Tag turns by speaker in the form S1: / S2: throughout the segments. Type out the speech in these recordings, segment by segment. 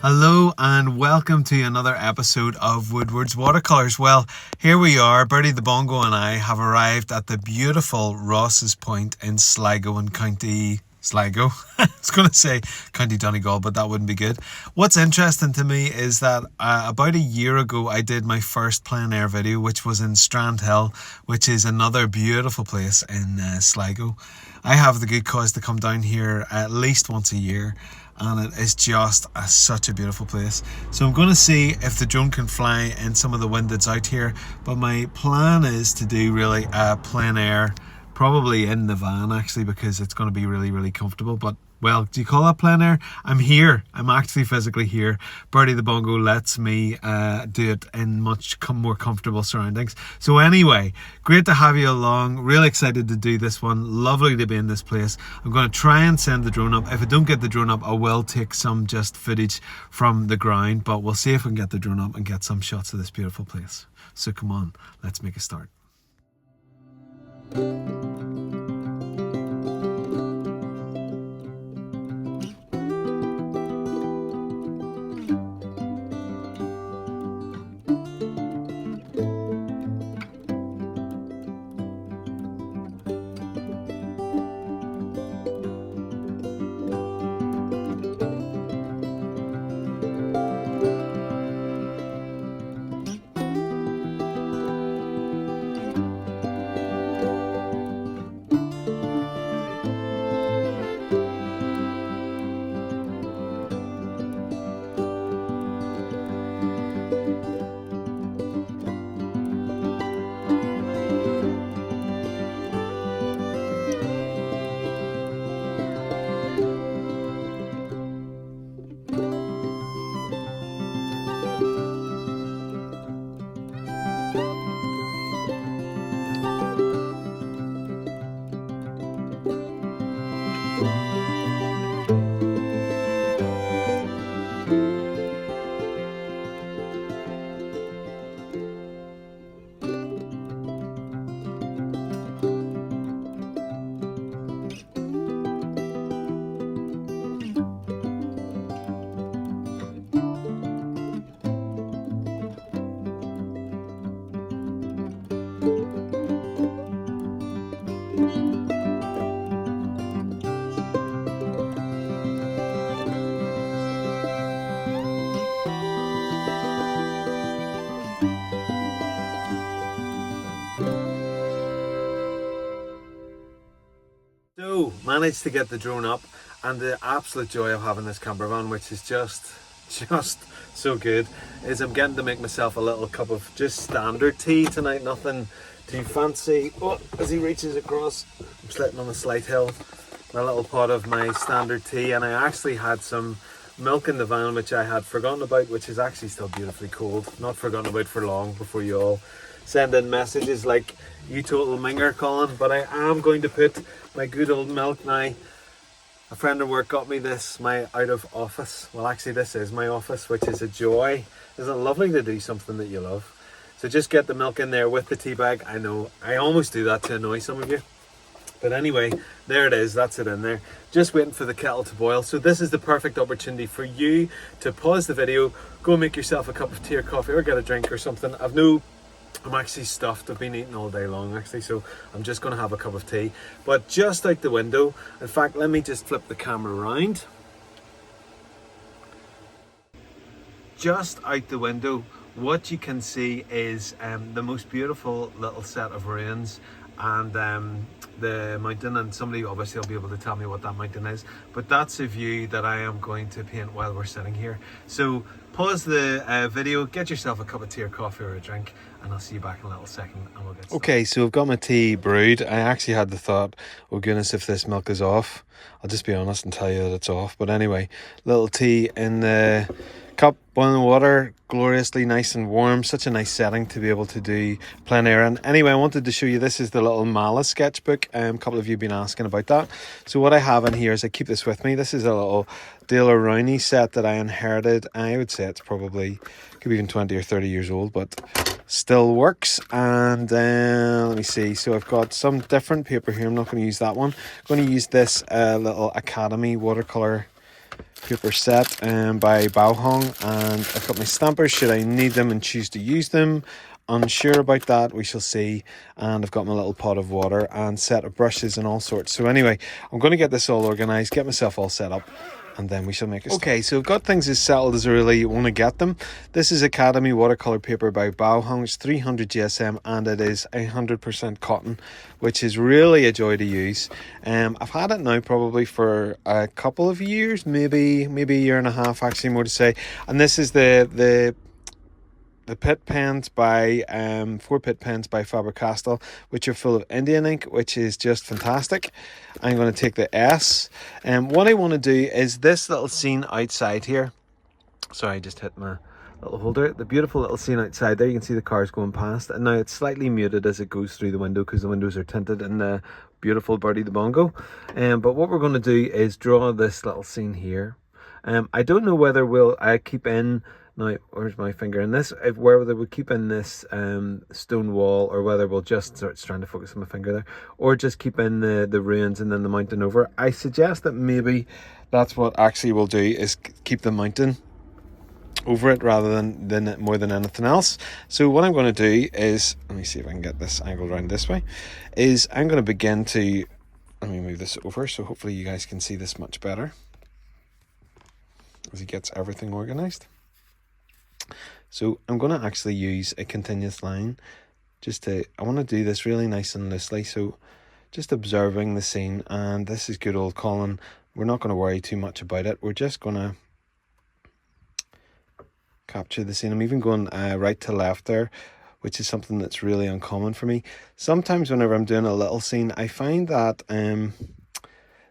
S1: Hello and welcome to another episode of Woodward's Watercolours. Well, here we are, Bertie the Bongo and I have arrived at the beautiful Ross's Point in Sligo in County Sligo. I was going to say County Donegal, but that wouldn't be good. What's interesting to me is that about a year ago I did my first plein air video, which was in Strandhill, which is another beautiful place in Sligo. I have the good cause to come down here at least once a year, and it is just such a beautiful place. So I'm going to see if the drone can fly in some of the wind that's out here, but my plan is to do really plein air, probably in the van actually, because it's going to be really comfortable. But well, do you call that plein air? I'm here. I'm actually physically here. Bertie the Bongo lets me do it in much more comfortable surroundings. So anyway, great to have you along. Really excited to do this one. Lovely to be in this place. I'm going to try and send the drone up. If I don't get the drone up, I will take some just footage from the ground. But we'll see if we can get the drone up and get some shots of this beautiful place. So come on, let's make a start. So, managed to get the drone up, and the absolute joy of having this campervan, which is just so good, is I'm getting to make myself a little cup of just standard tea tonight, nothing too fancy. Oh, as he reaches across, I'm sitting on a slight hill, my little pot of my standard tea, and I actually had some milk in the van which I had forgotten about, which is actually still beautifully cold, not forgotten about for long before you all send in messages like "you total minger, Colin." But I am going to put my good old milk now. A friend at work got me this, my out of office. Well, actually this is my office, which is a joy. Isn't it lovely to do something that you love? So just get the milk in there with the tea bag. I know, I almost do that to annoy some of you. But anyway, there it is, that's it in there. Just waiting for the kettle to boil. So this is the perfect opportunity for you to pause the video, go make yourself a cup of tea or coffee or get a drink or something. I'm actually stuffed. I've been eating all day long actually, so I'm just going to have a cup of tea. But just out the window, in fact, let me just flip the camera around. Just out the window, what you can see is the most beautiful little set of ruins and the mountain, and somebody obviously will be able to tell me what that mountain is, but that's a view that I am going to paint while we're sitting here. So pause the video, get yourself a cup of tea or coffee or a drink, and I'll see you back in a little second and we'll get started. Okay, so I've got my tea brewed. I actually had the thought, oh goodness, if this milk is off, I'll just be honest and tell you that it's off. But anyway, little tea in the cup, boiling water, gloriously nice and warm. Such a nice setting to be able to do plein air. And anyway, I wanted to show you, this is the little Mala sketchbook. A couple of you have been asking about that. So what I have in here is, I keep this with me. This is a little Rowney set that I inherited. I would say it's probably, could be even 20 or 30 years old, but still works. And let me see, so I've got some different paper here. I'm not going to use that one. I'm going to use this little Academy watercolor paper set by Baohong, and I've got my stampers should I need them and choose to use them. Unsure about that, we shall see. And I've got my little pot of water and set of brushes and all sorts. So anyway, I'm going to get this all organised, get myself all set up, and then we shall make a start. Okay, so I've got things as settled as I really want to get them. This is Academy watercolour paper by Baohong. It's 300 GSM and it is 100% cotton, which is really a joy to use. I've had it now probably for a couple of years, maybe a year and a half, actually, more to say. And this is the pit pens by 4 pit pens by Faber-Castell, which are full of Indian ink, which is just fantastic. I'm going to take the S, and what I want to do is this little scene outside here. Sorry, I just hit my little holder. The beautiful little scene outside there, you can see the cars going past, and now it's slightly muted as it goes through the window because the windows are tinted in the beautiful Bertie the Bongo. But what we're going to do is draw this little scene here. I don't know whether we'll keep in. Now, where's my finger in this? Whether we'll keep in this stone wall, or whether we'll just start trying to focus on my finger there, or just keep in the ruins and then the mountain over. I suggest that maybe that's what actually we'll do, is keep the mountain over it rather than more than anything else. So what I'm going to do is, let me see if I can get this angled around this way, is I'm going to begin to, let me move this over so hopefully you guys can see this much better as he gets everything organized. So I'm going to actually use a continuous line I want to do this really nice and loosely, so just observing the scene. And this is good old Colin. We're not going to worry too much about it. We're just going to capture the scene. I'm even going right to left there, which is something that's really uncommon for me. Sometimes whenever I'm doing a little scene, I find that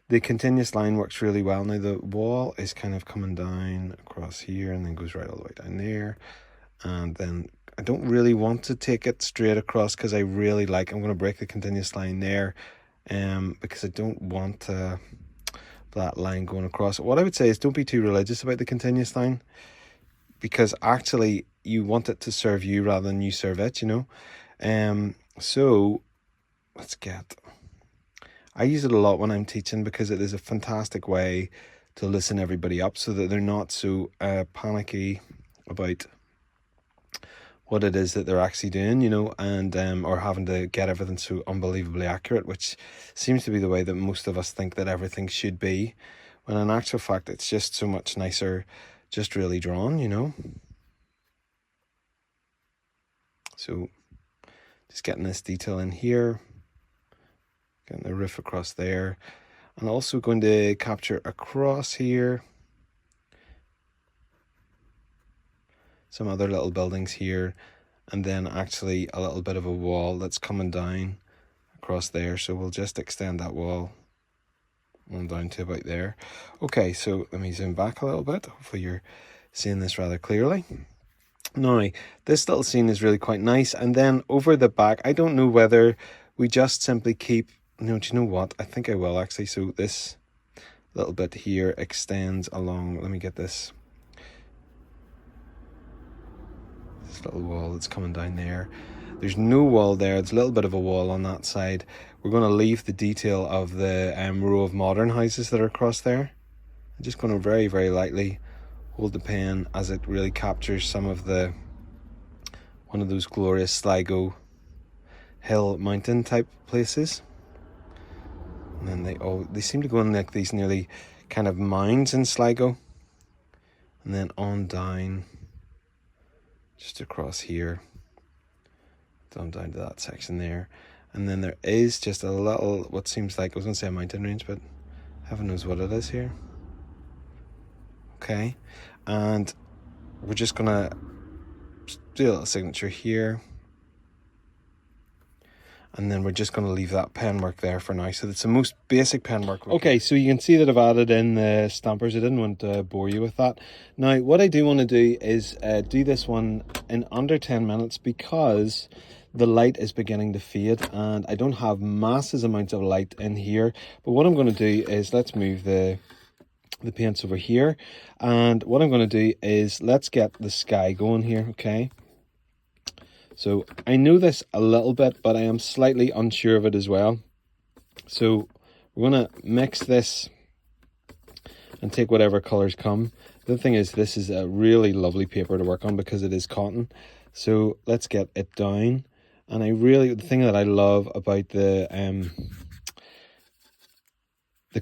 S1: the continuous line works really well. Now the wall is kind of coming down across here and then goes right all the way down there. And then I don't really want to take it straight across because I'm going to break the continuous line there because I don't want that line going across. What I would say is don't be too religious about the continuous line, because actually you want it to serve you rather than you serve it, you know. So let's get... I use it a lot when I'm teaching because it is a fantastic way to listen everybody up so that they're not so panicky about what it is that they're actually doing, you know, and or having to get everything so unbelievably accurate, which seems to be the way that most of us think that everything should be, when in actual fact it's just so much nicer just really drawn, you know. So just getting this detail in here, getting the roof across there, and also going to capture across here some other little buildings here, and then actually a little bit of a wall that's coming down across there. So we'll just extend that wall on down to about there. Okay, so let me zoom back a little bit. Hopefully you're seeing this rather clearly. Now, this little scene is really quite nice. And then over the back, I don't know whether we just simply keep... No, do you know what? I think I will actually. So this little bit here extends along. Let me get this little wall that's coming down there. There's no wall there. There's a little bit of a wall on that side. We're going to leave the detail of the row of modern houses that are across there. I'm just going to very, very lightly hold the pen as it really captures some of one of those glorious Sligo hill mountain type places. And then they seem to go in like these nearly kind of mounds in Sligo. And then on down, just across here, down to that section there. And then there is just a little, what seems like, I was going to say a mountain range, but heaven knows what it is here. Okay, and we're just going to do a little signature here. And then we're just going to leave that pen work there for now. So it's the most basic pen work. Okay, so you can see that I've added in the stampers. I didn't want to bore you with that. Now, what I do want to do is do this one in under 10 minutes because the light is beginning to fade and I don't have massive amounts of light in here. But what I'm going to do is, let's move the paints over here. And what I'm going to do is, let's get the sky going here, okay? So I know this a little bit, but I am slightly unsure of it as well. So we're going to mix this and take whatever colours come. The thing is, this is a really lovely paper to work on because it is cotton. So let's get it down. And the thing that I love about the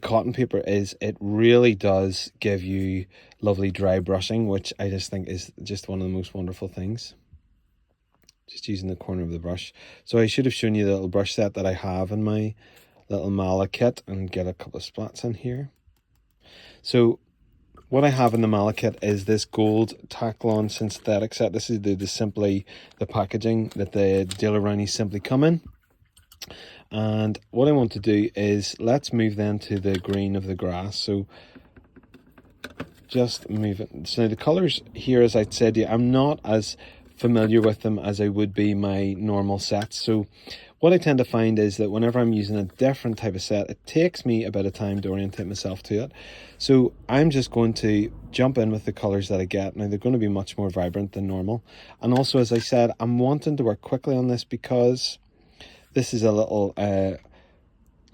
S1: cotton paper is it really does give you lovely dry brushing, which I just think is just one of the most wonderful things. Just using the corner of the brush. So I should have shown you the little brush set that I have in my little Mala kit, and get a couple of splats in here. So what I have in the Mala kit is this gold Taklon synthetic set. This is the packaging that the Dealer Rowney simply come in. And what I want to do is, let's move then to the green of the grass. So just move it. So now the colours here, as I said to you, I'm not as familiar with them as I would be my normal sets. So what I tend to find is that whenever I'm using a different type of set, it takes me a bit of time to orientate myself to it. So I'm just going to jump in with the colours that I get. Now they're going to be much more vibrant than normal. And also, as I said, I'm wanting to work quickly on this because this is a little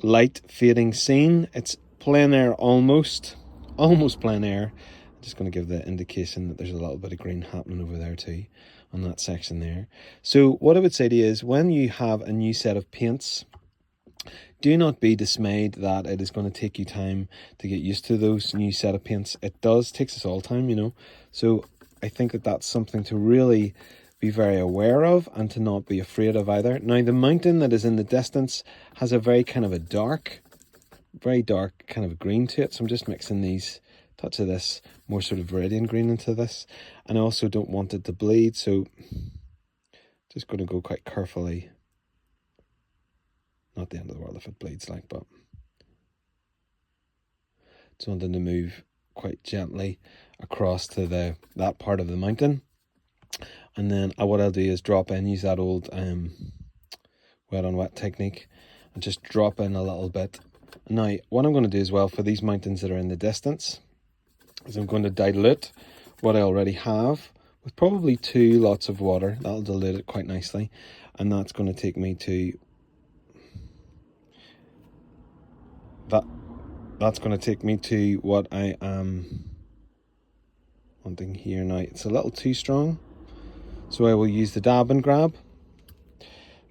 S1: light fading scene. It's plein air, almost plein air. I'm just going to give the indication that there's a little bit of green happening over there too, on that section there. So what I would say to you is, when you have a new set of paints, do not be dismayed that it is going to take you time to get used to those new set of paints. It takes us all time, you know. So I think that that's something to really be very aware of and to not be afraid of either. Now the mountain that is in the distance has a very kind of a very dark kind of a green to it. So I'm just mixing these, touch of this more sort of viridian green into this. And I also don't want it to bleed, so just going to go quite carefully. Not the end of the world if it bleeds, like, but just wanting to move quite gently across to that part of the mountain. And then what I'll do is drop in, use that old wet on wet technique, and just drop in a little bit. Now what I'm going to do as well for these mountains that are in the distance is I'm going to dilute what I already have with probably 2 lots of water. That'll dilute it quite nicely, and that's going to take me to that's going to take me to what I am wanting here. Now it's a little too strong, so I will use the dab and grab.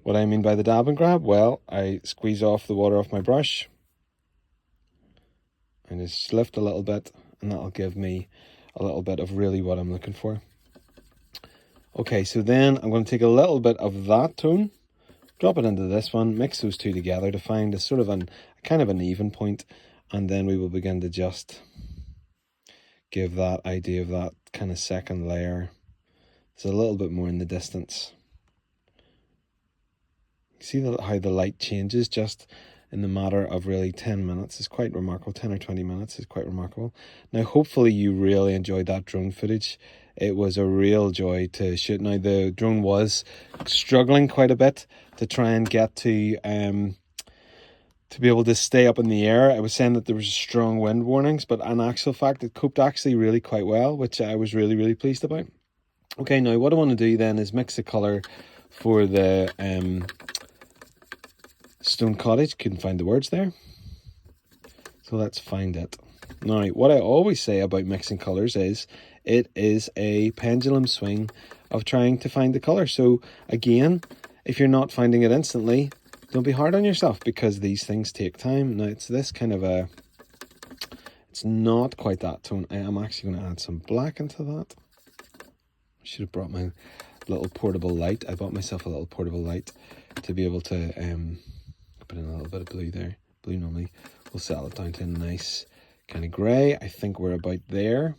S1: What I mean by the dab and grab, well, I squeeze off the water off my brush and just lift a little bit, and that'll give me a little bit of really what I'm looking for. Okay, so then I'm going to take a little bit of that tone, drop it into this one, mix those two together to find a sort of kind of an even point, and then we will begin to just give that idea of that kind of second layer. It's a little bit more in the distance. You see how the light changes just in the matter of really 10 minutes is quite remarkable. 10 or 20 minutes is quite remarkable. Now, hopefully you really enjoyed that drone footage. It was a real joy to shoot. Now, the drone was struggling quite a bit to try and get to be able to stay up in the air. I was saying that there was strong wind warnings, but in actual fact, it coped actually really quite well, which I was really, really pleased about. Okay, now what I want to do then is mix the colour for the Stone Cottage. Couldn't find the words there. So let's find it. Now, what I always say about mixing colours is it is a pendulum swing of trying to find the colour. So again, if you're not finding it instantly, don't be hard on yourself, because these things take time. Now it's this kind of it's not quite that tone. I am actually going to add some black into that. I should have brought my little portable light. I bought myself a little portable light to be able to put in a little bit of blue there. Blue normally will settle it down to a nice kind of grey. I think we're about there.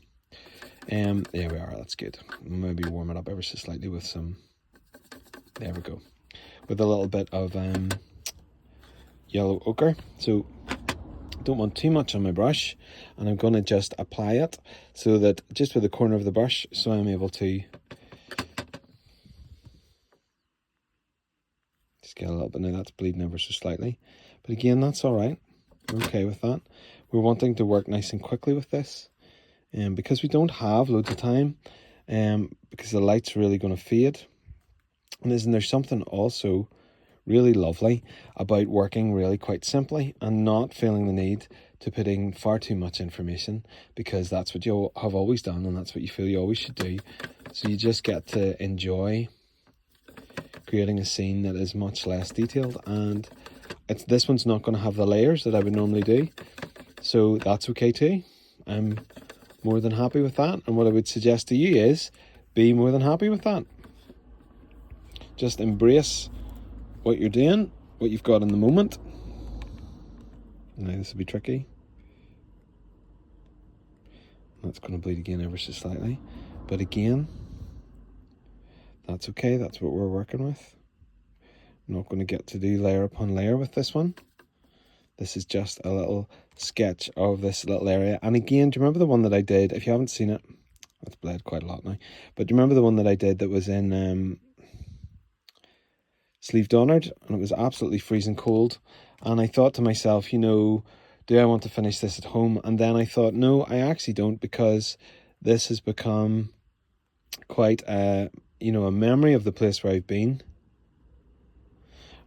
S1: There we are, that's good. Maybe warm it up ever so slightly with some, there we go, with a little bit of yellow ochre. So I don't want too much on my brush, and I'm going to just apply it so that just with the corner of the brush, so I'm able to just get a little bit. Now that's bleeding ever so slightly, but again, that's all right. We're okay with that. We're wanting to work nice and quickly with this, and because we don't have loads of time, because the light's really going to fade. And isn't there something also really lovely about working really quite simply and not feeling the need to putting far too much information, because that's what you have always done and that's what you feel you always should do. So you just get to enjoy creating a scene that is much less detailed, and this one's not going to have the layers that I would normally do, so that's okay too. I'm more than happy with that, and what I would suggest to you is be more than happy with that. Just embrace what you're doing, what you've got in the moment. Now this will be tricky. That's going to bleed again ever so slightly, but again, that's okay. That's what we're working with. I'm not going to get to do layer upon layer with this one. This is just a little sketch of this little area. And again, do you remember the one that I did? If you haven't seen it, it's bled quite a lot now, but do you remember the one that I did that was in Sligo Donard, and it was absolutely freezing cold, and I thought to myself, you know, do I want to finish this at home? And then I thought, no, I actually don't, because this has become quite you know, a memory of the place where I've been,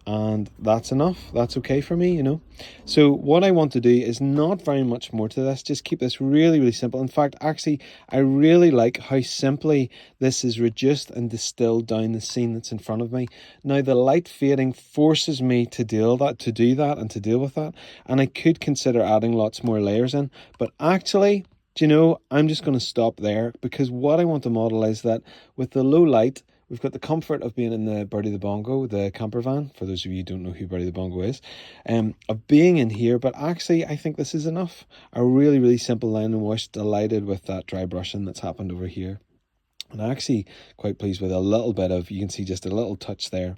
S1: and that's enough. That's okay for me, you know. So what I want to do is not very much more to this. Just keep this really, really simple. In fact, actually, I really like how simply this is reduced and distilled down the scene that's in front of me. Now, the light fading forces me to do that and to deal with that. And I could consider adding lots more layers in, but actually, do you know, I'm just going to stop there, because what I want to model is that with the low light, we've got the comfort of being in the Bertie the Bongo, the Campervan, for those of you who don't know who Bertie the Bongo is, of being in here, but actually I think this is enough. A really, really simple line and wash, delighted with that dry brushing that's happened over here. And actually quite pleased with a little bit of, you can see just a little touch there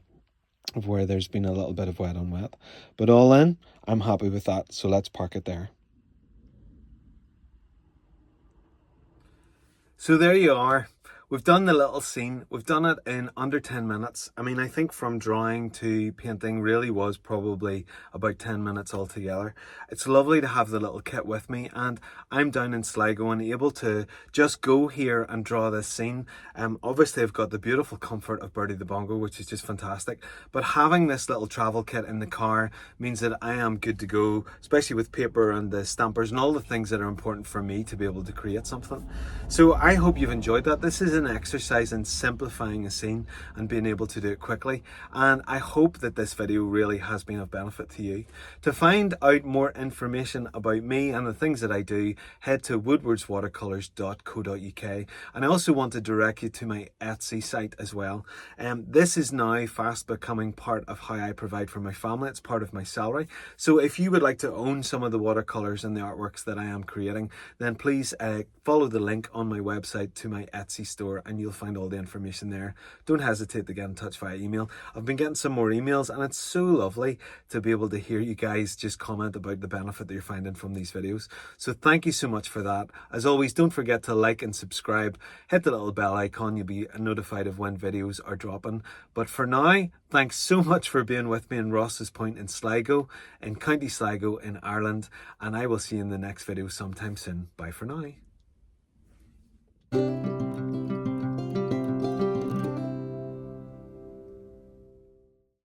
S1: of where there's been a little bit of wet on wet. But all in, I'm happy with that, so let's park it there. So there you are. We've done the little scene. We've done it in under 10 minutes. I mean, I think from drawing to painting really was probably about 10 minutes altogether. It's lovely to have the little kit with me, and I'm down in Sligo and able to just go here and draw this scene. Obviously I've got the beautiful comfort of Bertie the Bongo, which is just fantastic, but having this little travel kit in the car means that I am good to go, especially with paper and the stampers and all the things that are important for me to be able to create something. So I hope you've enjoyed that. This is an exercise in simplifying a scene and being able to do it quickly, and I hope that this video really has been of benefit to you. To find out more information about me and the things that I do, head to woodwardswatercolours.co.uk, and I also want to direct you to my Etsy site as well. This is now fast becoming part of how I provide for my family. It's part of my salary, so if you would like to own some of the watercolours and the artworks that I am creating, then please follow the link on my website to my Etsy store, and you'll find all the information there. Don't hesitate to get in touch via email. I've been getting some more emails, and it's so lovely to be able to hear you guys just comment about the benefit that you're finding from these videos. So thank you so much for that. As always, don't forget to like and subscribe. Hit the little bell icon. You'll be notified of when videos are dropping. But for now, thanks so much for being with me in Ross's Point in Sligo, in County Sligo in Ireland, and I will see you in the next video sometime soon. Bye for now.